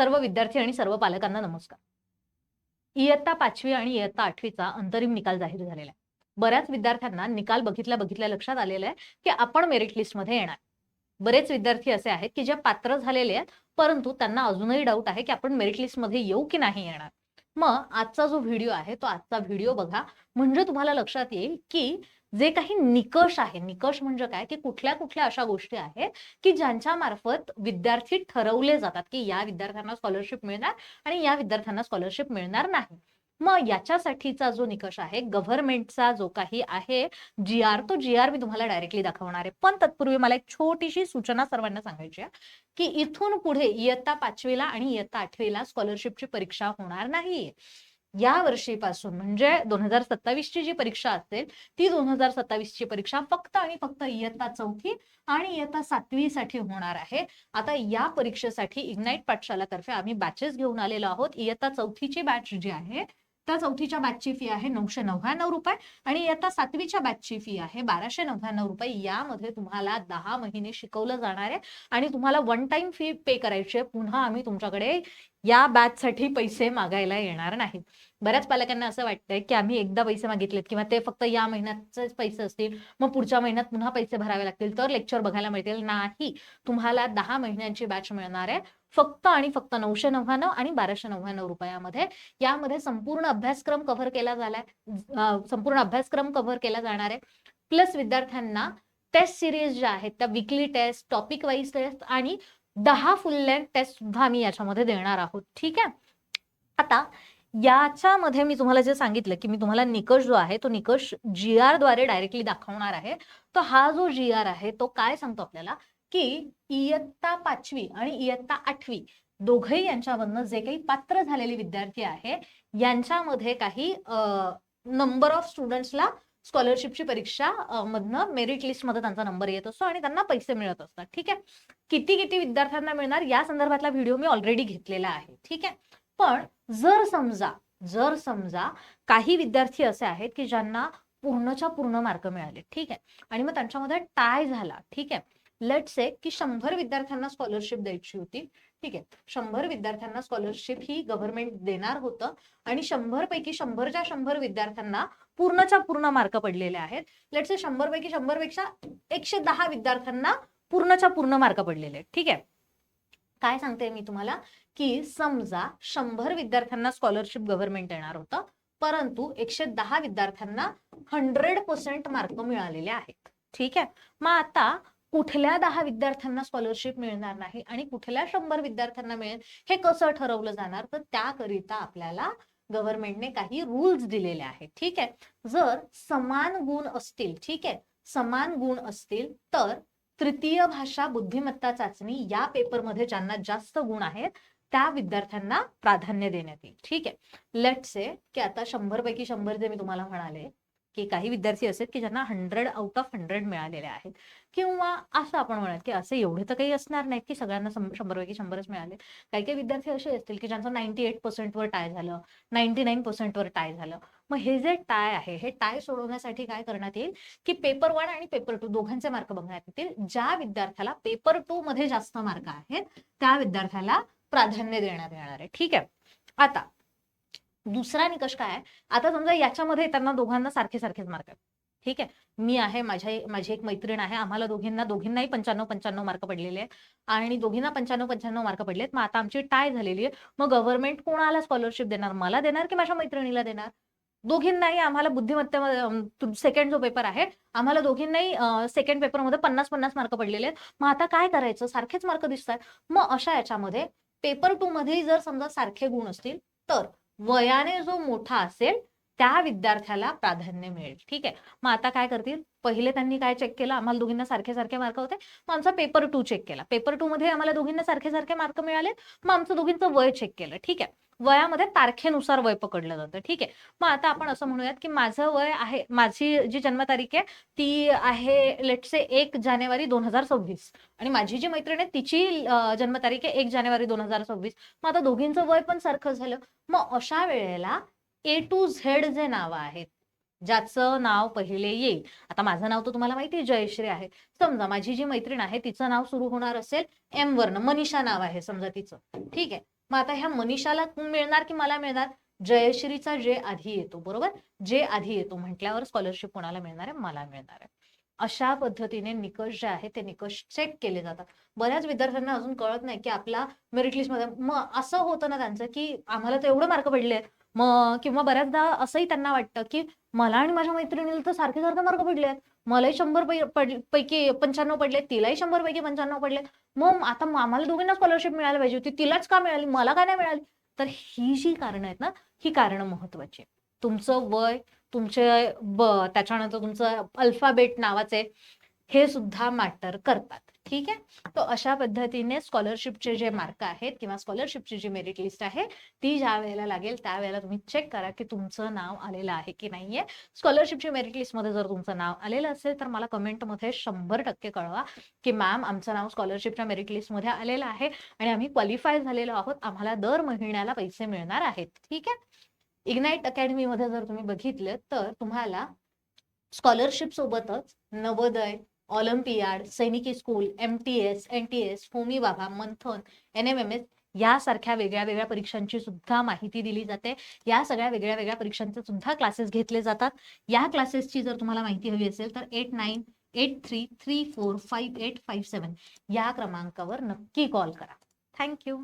सर्व विद्यार्थी आणि सर्व पालकांना नमस्कार. इयत्ता 5वी आणि इयत्ता 8वीचा अंतरिम निकाल जाहीर झालेला आहे. बऱ्याच विद्यार्थ्यांना निकाल बघितल्या लक्षात आलेलं आहे, की आपण मेरिट लिस्टमध्ये येणार. बरेच विद्यार्थी असे आहेत, की जे पात्र झालेले आहेत, परंतु त्यांना अजूनही डाऊट आहे, की आपण मेरिट लिस्टमध्ये येऊ की नाही येणार. मग आजचा जो व्हिडिओ आहे, तो आजचा व्हिडिओ बघा. म्हणजे तुम्हाला लक्षात येईल, की जे काही निकष आहे, निकष म्हणजे काय, की कुठल्या-कुठल्या अशा गोष्टी आहेत, की ज्यांच्या मार्फत विद्यार्थी ठरवले जातात, की या विद्यार्थ्यांना स्कॉलरशिप मिळणार आणि या विद्यार्थ्यांना स्कॉलरशिप मिळणार नाही. मग याच्यासाठीचा जो निकष आहे, गव्हर्नमेंटचा जो काही आहे तो जी-आर मी तुम्हाला डायरेक्टली दाखवणार आहे. पण तत्पूर्वी मला एक छोटीशी सूचना सर्वांना सांगायची आहे, की इथून पुढे इयत्ता 5वीला आणि इयत्ता 8वीला स्कॉलरशिपची परीक्षा होणार नाहीये. या वर्षीपासून म्हणजे 2027 ची जी परीक्षा असेल, ती 2027 ची परीक्षा फक्त आणि फक्त इयत्ता 4थी आणि इयत्ता 7वी साठी होणार आहे. आता या परीक्षेसाठी इग्नाइट पाठशालातर्फे आम्ही बॅचेस घेऊन आलेलो आहोत. इयत्ता 4थीची बॅच जी आहे, त्या 4थीच्या बॅचची फी आहे ₹999 आणि इयत्ता 7वीच्या बॅचची फी आहे ₹1299. यामध्ये तुम्हाला 10 महिने शिकवलं जाणार आहे आणि तुम्हाला वन टाइम फी पे करायची आहे. पुन्हा आम्ही तुमच्याकडे या बॅचसाठी पैसे मागायला येणार नाहीत. बऱ्याच पालकांना असं वाटतंय, की आम्ही एकदा पैसे मागितलेत किंवा ते फक्त या महिन्याचेच पैसे असतील, मग पुढच्या महिन्यात पुन्हा पैसे भरावे लागतील, तर लेक्चर बघायला मिळतील. नाही, तुम्हाला 10 महिन्यांची बॅच मिळणार आहे. फक्त आणि फक्त ₹999 आणि ₹1299 यामध्ये संपूर्ण अभ्यासक्रम कव्हर केला झालाय. संपूर्ण अभ्यासक्रम कव्हर केला जाणार आहे. प्लस विद्यार्थ्यांना टेस्ट सिरीज ज्या आहेत त्या weekly test, topic wise test आणि 10 फुल लेंथ टेस्ट सुद्धा आम्ही याच्यामध्ये देणार आहोत. ठीक आहे. आता याच्यामध्ये मी तुम्हाला जे सांगितलं, की मी तुम्हाला निकष जो आहे तो निकष जी-आर द्वारे डायरेक्टली दाखवणार आहे. तर हा जो जी-आर आहे तो काय सांगतो आपल्याला, की इयत्ता 5वी आणि इयत्ता 8वी दोघंही यांच्यामधनं जे काही पात्र झालेले विद्यार्थी आहे, यांच्यामध्ये काही नंबर ऑफ स्टुडंट्सला स्कॉलरशिपची परीक्षा मधनं मेरिट लिस्टमध्ये त्यांचा नंबर येत असतो आणि त्यांना पैसे मिळत असतात. ठीक आहे. किती किती विद्यार्थ्यांना मिळणार या संदर्भातला व्हिडिओ मी ऑलरेडी घेतलेला आहे. ठीक आहे. पण जर समजा काही विद्यार्थी असे आहेत, की ज्यांना पूर्णच्या पूर्ण मार्क मिळाले. ठीक आहे. आणि मग त्यांच्यामध्ये टाय झाला. ठीक आहे. लेट्स से की 100 विद्यार्थ्यांना स्कॉलरशिप द्यायची होती. ठीक आहे. 100 विद्यार्थ्यांना स्कॉलरशिप ही गव्हर्नमेंट देणार होतं आणि 100 पैकी 100च्या 100 विद्यार्थ्यांना पूर्णच्या पूर्ण मार्क पडलेले आहेत. लेट्स से 100 पैकी 100 पेक्षा 110 विद्यार्थ्यांना पूर्णच्या पूर्ण मार्क पडलेले आहेत. ठीक आहे. काय सांगते मी तुम्हाला, की समजा 100 विद्यार्थ्यांना स्कॉलरशिप गव्हर्नमेंट देणार होतं, परंतु 110 विद्यार्थ्यांना 100% मार्क मिळालेले आहेत. ठीक आहे. मग आता कुठल्या 10 विद्यार्थ्यांना स्कॉलरशिप मिळणार नाही आणि कुठल्या 100 विद्यार्थ्यांना मिळेल हे कसं ठरवलं जाणार, तर त्याकरिता आपल्याला गव्हर्नमेंटने काही रूल्स दिलेले आहेत. ठीक आहे. जर समान गुण असतील, ठीक आहे, समान गुण असतील तर तृतीय भाषा बुद्धिमत्ता चाचणी या पेपरमध्ये ज्यांना जास्त गुण आहेत त्या विद्यार्थ्यांना प्राधान्य देण्यात येईल. ठीक आहे. लेट्स से की आता 100 पैकी 100 जे मी तुम्हाला म्हणाले, की काही विद्यार्थी असे की ज्यांना 100 आउट ऑफ 100 मिळालेले आहेत, किंवा असं आपण म्हणूयात की असे एवढे तर काही असणार नाहीत की सगळ्यांना 100 पैकी 100च मिळाले. काही काही विद्यार्थी असे असतील की ज्यांचं 98% वर टाय झालं, 99% वर टाय झालं. मग हे जे टाय आहे, हे टाय सोडवण्यासाठी काय करण्यात येईल, की पेपर 1 आणि पेपर 2 दोघांचे मार्क बघण्यात येतील. ज्या विद्यार्थ्याला पेपर 2 मध्ये जास्त मार्क आहेत त्या विद्यार्थ्याला प्राधान्य देण्यात येणार आहे. ठीक आहे. आता दुसरा निकष काय आहे, आता समजा याच्यामध्ये त्यांना दोघांना सारखे सारखेच मार्क आहेत. ठीक आहे. मी आहे, माझी एक मैत्रीण आहे, आम्हाला दोघींनाही 95 मार्क पडलेले आहेत आणि दोघींना 95 मार्क पडलेत. मग आता आमची टाय झालेली आहे. मग गव्हर्नमेंट कोणाला स्कॉलरशिप देणार, मला देणार की माझ्या मैत्रिणीला देणार? दोघींनाही आम्हाला बुद्धिमत्तेमध्ये सेकंड जो पेपर आहे, आम्हाला दोघींनाही सेकंड पेपरमध्ये 50 मार्क पडलेले आहेत. मग आता काय करायचं, सारखेच मार्क दिसतात. मग अशा याच्यामध्ये पेपर 2 मध्ये जर समजा सारखे गुण असतील तर वयाने जो मोठा असेल त्या विद्यार्थ्याला प्राधान्य मिळेल. ठीक आहे. मग आता काय करतील, पहिले त्यांनी काय चेक केलं, आम्हाला दोघींना सारखे सारखे मार्क होते, मग आमचा पेपर 2 चेक केला. पेपर 2 मध्ये आम्हाला दोघींना सारखे सारखे मार्क मिळाले, मग आमचं दोघींचं वय चेक केलं. ठीक आहे. वयामध्ये तारखेनुसार वय पकडलं जातं. ठीक आहे. मग आता आपण असं म्हणूयात की माझं वय आहे, माझी जी जन्मतारीख आहे ती आहे लेट्स से 1 जानेवारी 2026 आणि माझी जी मैत्रीण आहे तिची जन्मतारीख आहे 1 जानेवारी 2026. मग आता दोघींचं वय पण सारखं झालं. मग अशा वेळेला A to Z जे नाव आहेत, ज्याचं नाव पहिले येईल, आता माझं नाव तर तुम्हाला माहिती आहे जयश्री आहे. समजा माझी जी मैत्रीण आहे तिचं नाव सुरू होणार असेल M वरनं, मनीषा नाव आहे समजा तिचं. ठीक आहे. मग आता ह्या मनीषाला मिळणार की मला मिळणार? जयश्रीचा जे आधी येतो, बरोबर? जे आधी येतो म्हटल्यावर स्कॉलरशिप कोणाला मिळणार आहे? मला मिळणार आहे. अशा पद्धतीने निकष जे आहेत ते निकष चेक केले जातात. बऱ्याच विद्यार्थ्यांना अजून कळत नाही की आपला मेरिट लिस्टमध्ये मग असं होतं ना त्यांचं की आम्हाला तर एवढे मार्क पडले आहेत, मग किंवा बऱ्याचदा असंही त्यांना वाटतं की मला आणि माझ्या मैत्रिणीला तर सारखे सारखे मार्क पडले आहेत, मलाही 100 पैकी 95 पडले, तिलाही 100 पैकी 95 पडले, मग आता आम्हाला दोघींना स्कॉलरशिप मिळायला पाहिजे होती, तिलाच का मिळाली, मला काय नाही मिळाली? तर ही जी कारणं आहेत ना, ही कारणं महत्वाची. तुमचं वय, तुमचे त्याच्यानंतर तुमचं अल्फाबेट नावाचे हे सुद्धा मॅटर करतात. ठीक आहे. तर अशा पद्धतीने स्कॉलरशिपचे जे मार्क आहेत किंवा स्कॉलरशिपची जी मेरिट लिस्ट आहे ती ज्या वेळेला लागेल त्यावेळेला तुम्ही चेक करा की तुमचं नाव आलेलं आहे की नाहीये. स्कॉलरशिपची मेरिट लिस्टमध्ये जर तुमचं नाव आलेलं असेल तर मला कमेंटमध्ये 100% कळवा की मॅम आमचं नाव स्कॉलरशिपच्या मेरिट लिस्टमध्ये आलेलं आहे आणि आम्ही क्वालिफाय झालेलो आहोत, आम्हाला दर महिन्याला पैसे मिळणार आहेत. ठीक आहे. इग्नाइट अकॅडमीमध्ये जर तुम्ही बघितलं तर तुम्हाला स्कॉलरशिप सोबतच नवोदय, ऑलिम्पियाड, सैनिकी school, MTS, NTS, Homi Bhabha, Manthan, NMMS यासारख्या वेगळ्या वेगळ्या परीक्षांची सुद्धा माहिती दिली जाते. या सगळ्या वेगळ्या वेगळ्या परीक्षांचे सुद्धा क्लासेस घेतले जातात. या क्लासेसची जर तुम्हाला माहिती हवी असेल तर 8983345857 या क्रमांकावर नक्की कॉल करा. थँक्यू.